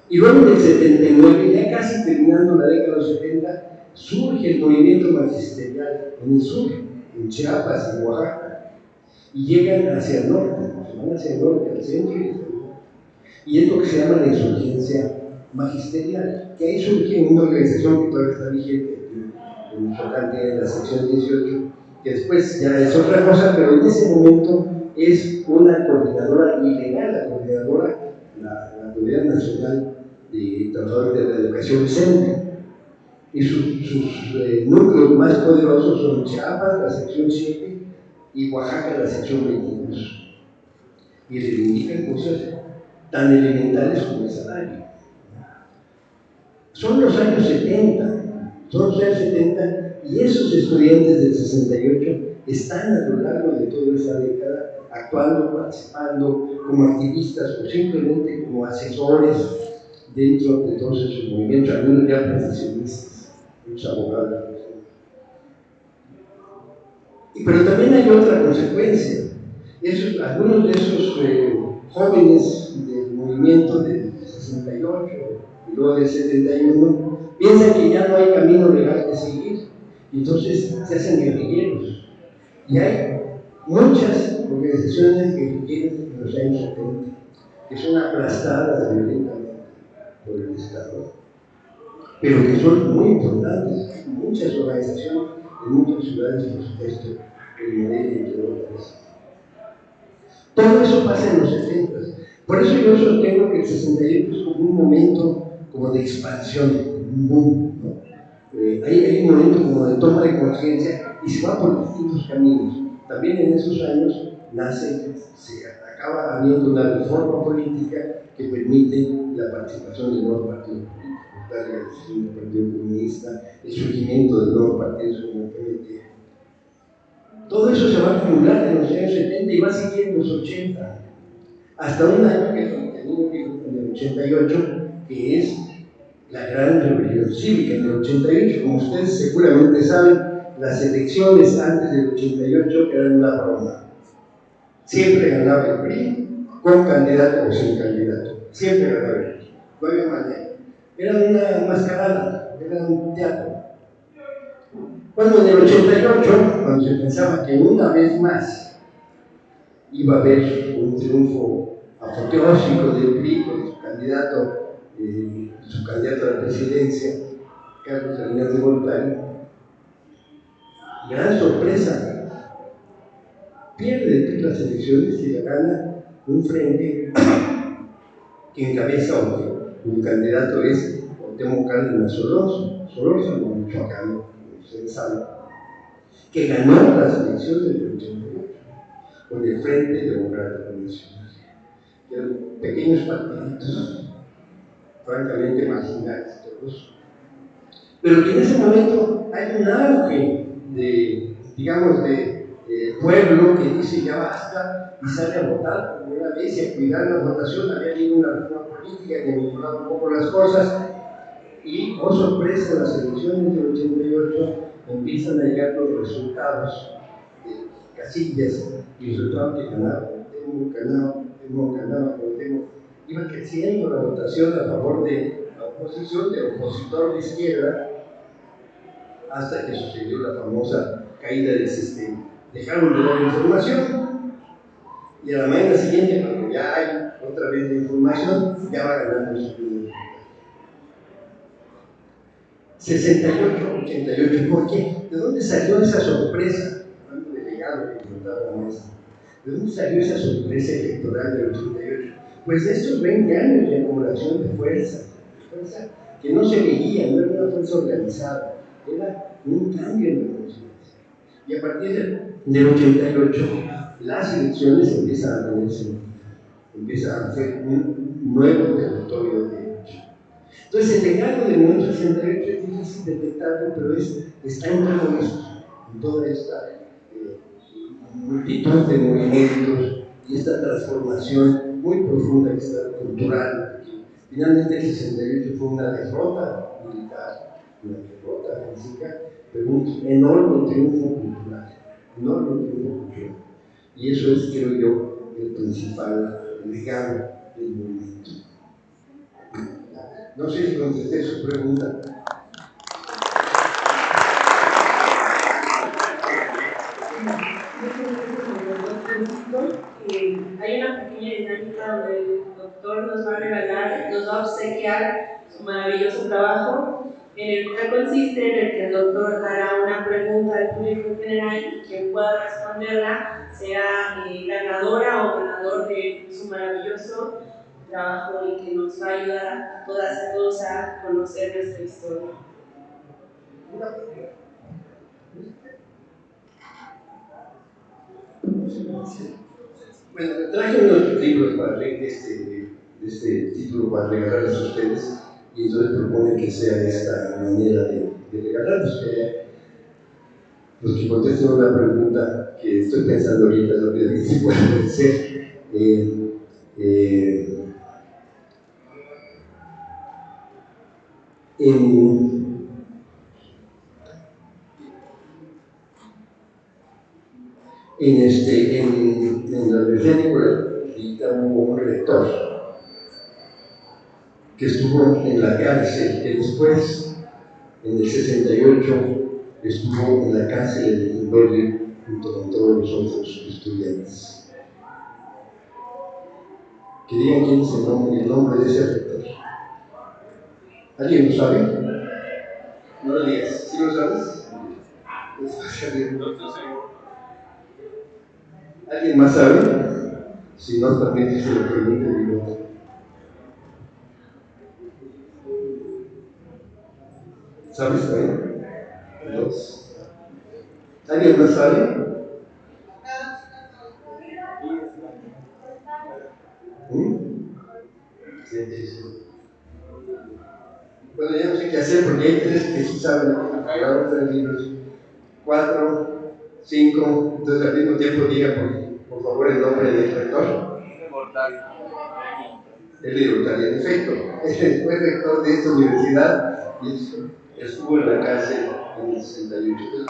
Y luego en el 79, ya casi terminando la década de los 70, surge el movimiento magisterial en el sur, en Chiapas, en Oaxaca, y llegan hacia el norte, se van hacia el norte, al centro y hacia el norte. Y es lo que se llama la insurgencia magisterial, que ahí surge una organización que todavía está vigente, en Michoacán tiene la sección 18, que después ya es otra cosa, pero en ese momento es una coordinadora ilegal, la Coordinadora Nacional de Trabajadores de la Educación CENTE. Y sus núcleos más poderosos son Chiapas, la sección 7, y Oaxaca, la sección 22. Y reivindican cosas tan elementales como el salario. Son los años 70, y esos estudiantes del 68 están a lo largo de toda esa década actuando, participando como activistas o simplemente como asesores dentro de todos esos movimientos, algunos ya profesionistas, muchos abogados. Pero también hay otra consecuencia. Algunos de esos jóvenes del movimiento del 68 y luego del 71 piensan que ya no hay camino legal que seguir, y entonces se hacen guerrilleros. Y hay muchas organizaciones guerrilleras en los años 70 que son aplastadas violentamente por el Estado, pero que son muy importantes. Hay muchas organizaciones en muchas ciudades, por supuesto, el modelo entre otras. Todo eso pasa en los 70. Por eso yo sostengo que el 68 es como un momento como de expansión, un boom, ¿no? Hay un momento como de toma de conciencia y se va por distintos caminos. También en esos años se acaba habiendo una reforma política que permite la participación del nuevo partido político, la realización del Partido Comunista, el surgimiento del nuevo partido como PMT. Todo eso se va a acumular en los años 70 y va a seguir en los 80, hasta un año que es en el 88, que es la gran rebelión cívica. En el 88, como ustedes seguramente saben, las elecciones antes del 88 eran una broma. Siempre ganaba el PRI, con candidato o sin candidato. Siempre ganaba el PRI. No había manera. Era una mascarada, era un teatro. Bueno, en el 88, cuando se pensaba que una vez más iba a haber un triunfo apoteósico del PRI con su candidato a la presidencia, Carlos Salinas de Gortari, gran sorpresa, pierde el PRI las elecciones y la gana un frente que encabeza un candidato es Cuauhtémoc Cárdenas Solórzano, michoacano, como ustedes saben, que ganó las elecciones del 88 con el Frente Democrático Nacional. Que eran pequeños partiditos, francamente marginales todos, pero que en ese momento hay un auge de pueblo que dice ya basta y sale a votar por una vez y a cuidar la votación. Había habido una reforma política que manipulaba un poco las cosas y, oh sorpresa, en las elecciones del 88 empiezan a llegar los resultados de casillas y el resultado que ganaba iba creciendo la votación a favor de la oposición, del opositor de izquierda, hasta que sucedió la famosa caída del sistema. Dejaron de dar información y a la mañana siguiente, cuando ya hay otra vez la información, ya va ganando su primer. 68-88, ¿por qué? ¿De dónde salió esa sorpresa? Hablando de legado que contaba la maestra. ¿De dónde salió esa sorpresa electoral del 88? Pues de estos 20 años de acumulación de fuerza que no se veía, no era una fuerza organizada, era un cambio en la conciencia. Y a partir del 88, las elecciones empiezan a tener sentido, empiezan a ser un nuevo territorio de hecho. Entonces, el legado del movimiento 68 es difícil detectarlo, pero está en todo esto, en toda esta multitud de movimientos y esta transformación muy profunda que está cultural. Finalmente, el 68 fue una derrota militar, una derrota física, pero un enorme triunfo cultural, Y eso es, creo yo, el principal legado del movimiento. No sé si contesté su pregunta. Hay una pequeña dinámica donde el doctor nos va a obsequiar su maravilloso trabajo, en el cual consiste en el que el doctor hará una pregunta al público en general y quien pueda responderla será ganadora o ganador de su maravilloso trabajo y que nos va a ayudar a todos a conocer nuestra historia. Bueno, traje unos libros para leer de este título para regalarles a ustedes y entonces propone que sea esta manera de regalarlos. Los que contesten una pregunta que estoy pensando ahorita, lo que se puede ser. En la República hubo un rector que estuvo en la cárcel, que después, en el 68, estuvo en la cárcel de Limberley junto con todos los otros estudiantes. Que digan quién es el nombre de ese rector. ¿Alguien lo sabe? No lo digas. ¿Sí lo sabes? ¿Alguien más sabe? Si nos permite, si lo permite, digo. ¿Sabes también? Dos. ¿Alguien más sabe? Sí, sí, sí. Bueno, ya no sé qué hacer porque hay tres que sí saben. Agarraron tres libros. 4, 5. Entonces al mismo tiempo digan por favor el nombre del rector. El libertario, en efecto. Fue rector de esta universidad y estuvo en la cárcel en el 68.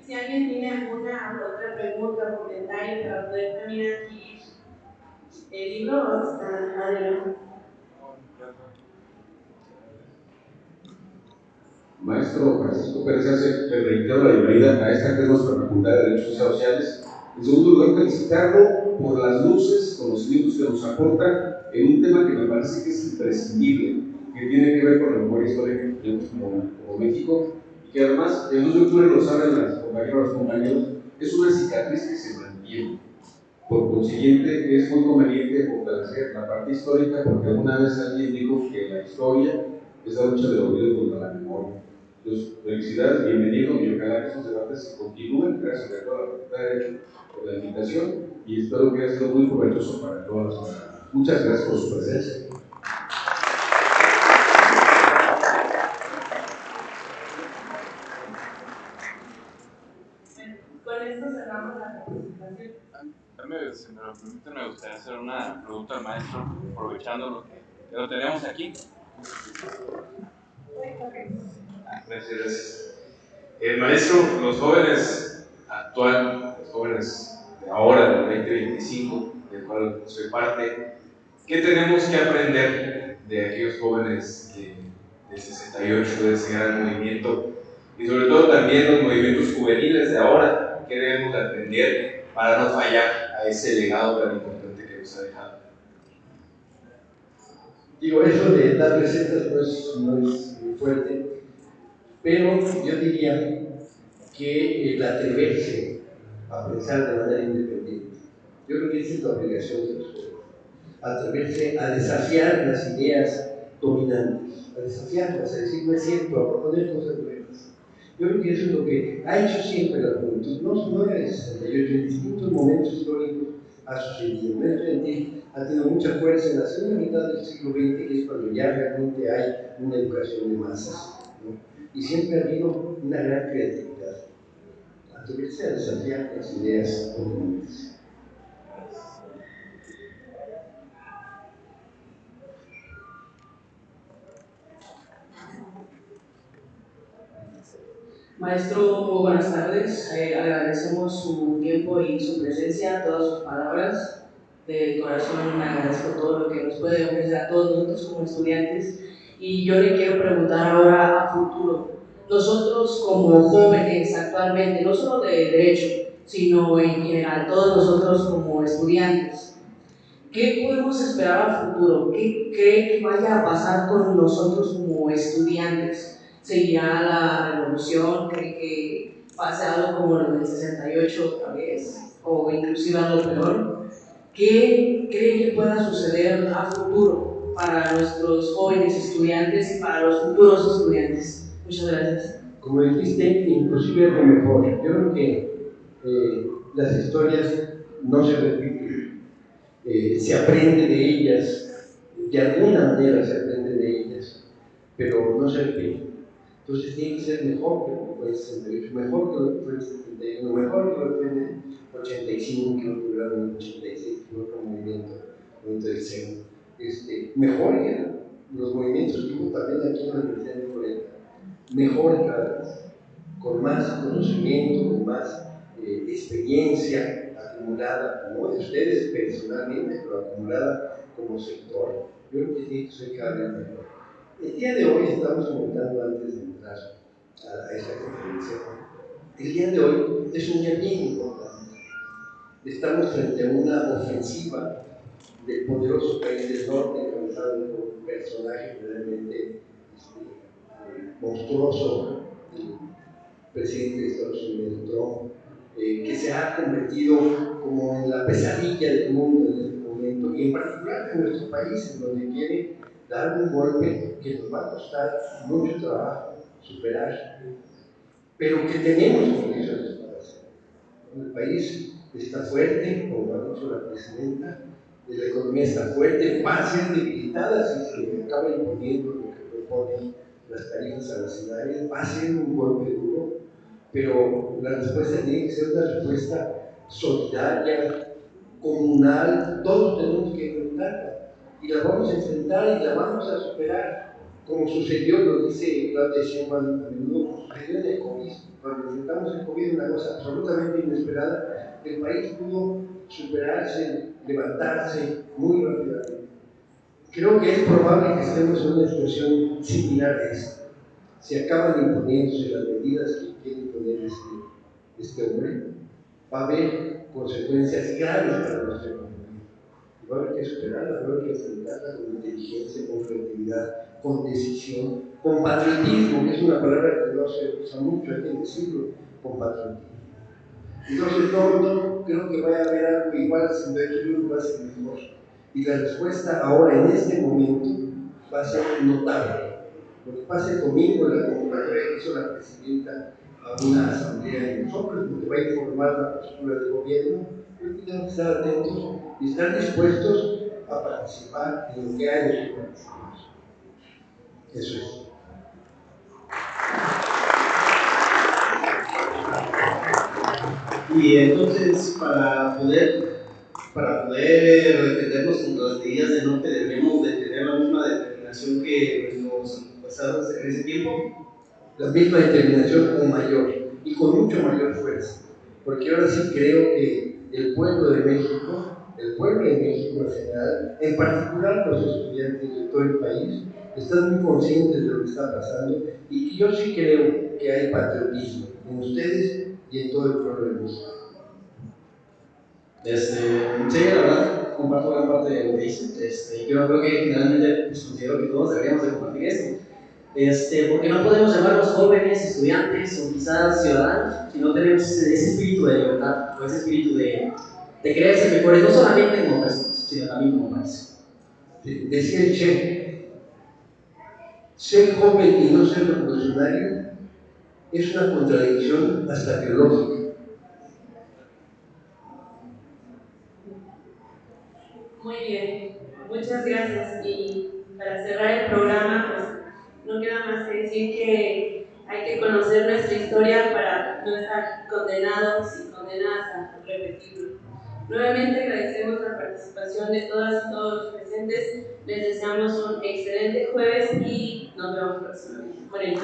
Si alguien tiene alguna otra pregunta o comentario para poder también adquirir el libro, está adelante. Maestro Francisco Pérez Arce, le reitero la bienvenida a esta que es nuestra Facultad de Derechos Sociales. En segundo lugar, felicitarlo por las luces, conocimientos que nos aporta en un tema que me parece que es imprescindible, que tiene que ver con la memoria histórica que tenemos como México, y que además, el 2 de octubre lo saben las compañeras y los compañeros, es una cicatriz que se mantiene. Por consiguiente, es muy conveniente fortalecer la parte histórica, porque alguna vez alguien dijo que la historia es la lucha del olvido contra la memoria. Entonces, felicidades, bienvenido y ojalá que esos debates se continúen. Gracias a toda la Facultad de Derecho por la invitación y espero que haya sido muy provechoso para todas las personas. Muchas gracias por su presencia. Con esto cerramos la presentación. Si me lo permiten, me gustaría hacer una pregunta al maestro, aprovechando que lo tenemos aquí. Gracias. Maestro, los jóvenes actual, los jóvenes de ahora, del 2025, del cual soy parte, ¿qué tenemos que aprender de aquellos jóvenes del 68, de ese gran movimiento? Y sobre todo también los movimientos juveniles de ahora, ¿qué debemos de aprender para no fallar a ese legado tan importante que nos ha dejado? Digo, eso de dar recetas pues, no es muy fuerte, pero yo diría que el atreverse a pensar de manera independiente, yo creo que esa es la obligación de los jóvenes, atreverse a desafiar las ideas dominantes, a desafiarlas, a decir no es cierto, a proponer cosas nuevas. Yo creo que eso es lo que ha hecho siempre la juventud, no en el 68, en distintos momentos históricos ha sucedido. El estudiantil ha tenido mucha fuerza en la segunda mitad del siglo XX, que es cuando ya realmente hay una educación de masas, ¿no? Y siempre ha habido una gran creatividad, atreverse a desafiar las ideas dominantes. Maestro, muy buenas tardes. Agradecemos su tiempo y su presencia, todas sus palabras. De corazón agradezco todo lo que nos puede ofrecer a todos nosotros como estudiantes. Y yo le quiero preguntar ahora a futuro. Nosotros como jóvenes actualmente, no solo de Derecho, sino en general, todos nosotros como estudiantes, ¿qué podemos esperar a futuro? ¿Qué cree que vaya a pasar con nosotros como estudiantes? ¿Seguirá la revolución? ¿Cree que pase algo como lo del 68 otra vez? ¿O inclusive algo peor? ¿Qué cree que pueda suceder a futuro para nuestros jóvenes estudiantes y para los futuros estudiantes? Muchas gracias. Como dijiste, inclusive algo mejor. Yo creo que las historias no se repiten, se aprende de ellas, de alguna manera se aprende de ellas, pero no se repiten. Entonces tiene que ser mejor que lo que fue el 68, mejor que lo que fue el 71, mejor que lo que fue el 85, que lo que fue el 86, que fue otro movimiento del CEU. Mejor que los movimientos que hubo también aquí en la Universidad de Florida, mejor cada vez, con más conocimiento, con más experiencia acumulada, no de ustedes personalmente, pero acumulada como sector. Yo creo que tiene que ser cada vez mejor. El día de hoy, estamos comentando antes de entrar a esta conferencia, el día de hoy es un día bien importante. Estamos frente a una ofensiva del poderoso país del norte, encabezado por un personaje realmente monstruoso, el presidente de Estados Unidos, Trump, que se ha convertido como en la pesadilla del mundo en este momento, y en particular en nuestro país, en donde quiere dar un golpe que nos va a costar mucho trabajo superar, pero que tenemos condiciones para hacer. El país está fuerte, como ha dicho la presidenta, la economía está fuerte, va a ser debilitada si se acaba imponiendo lo que proponen las tarifas arancelares, va a ser un golpe duro, pero la respuesta tiene que ser una respuesta solidaria, comunal, todos tenemos que enfrentarla y la vamos a enfrentar y la vamos a superar, como sucedió, lo dice Claudia Sheinbaum a menudo, sucedió en el COVID. Cuando enfrentamos el COVID, una cosa absolutamente inesperada, el país pudo superarse, levantarse muy rápidamente. Creo que es probable que estemos en una situación similar a esta. Si acaban imponiéndose las medidas que quiere imponer este hombre, va a haber consecuencias graves para nuestra economía. Y va a haber que superarla, va a haber que enfrentarla con inteligencia, con creatividad, con decisión, con patriotismo, que es una palabra que no se usa mucho, hay que decirlo, con patriotismo. Entonces, no creo que vaya a haber algo igual, sino que yo va a ser mejor. Y la respuesta ahora, en este momento, va a ser notable. Lo que pasa el domingo en la convocatoria que hizo la presidenta a una asamblea de nosotros, donde va a informar la postura del gobierno, pues tenemos que estar atentos y estar dispuestos a participar en lo que hay en su país. Eso es. Y entonces, para poder defendernos contra las medidas del norte, debemos de tener la misma determinación que los antepasados en ese tiempo. La misma determinación o mayor, y con mucho mayor fuerza. Porque ahora sí creo que el pueblo de México en general, en particular los estudiantes de todo el país, están muy conscientes de lo que está pasando, y yo sí creo que hay patriotismo en ustedes y en todo el pueblo de México. Sí, la verdad, comparto gran parte de lo que dice. Yo creo que generalmente considero que todos deberíamos de compartir esto. Porque no podemos llamarnos jóvenes, estudiantes o quizás ciudadanos si no tenemos ese espíritu de libertad o ese espíritu de querer ser mejores, no solamente como personas, sino también como país. Decía el Che, ser joven y no ser revolucionario es una contradicción hasta biológica. Muy bien, muchas gracias. Y para cerrar el programa, pues no queda más que decir que hay que conocer nuestra historia para no estar condenados y condenadas a repetirlo. Nuevamente agradecemos la participación de todas y todos los presentes. Les deseamos un excelente jueves y nos vemos próximamente. Bueno,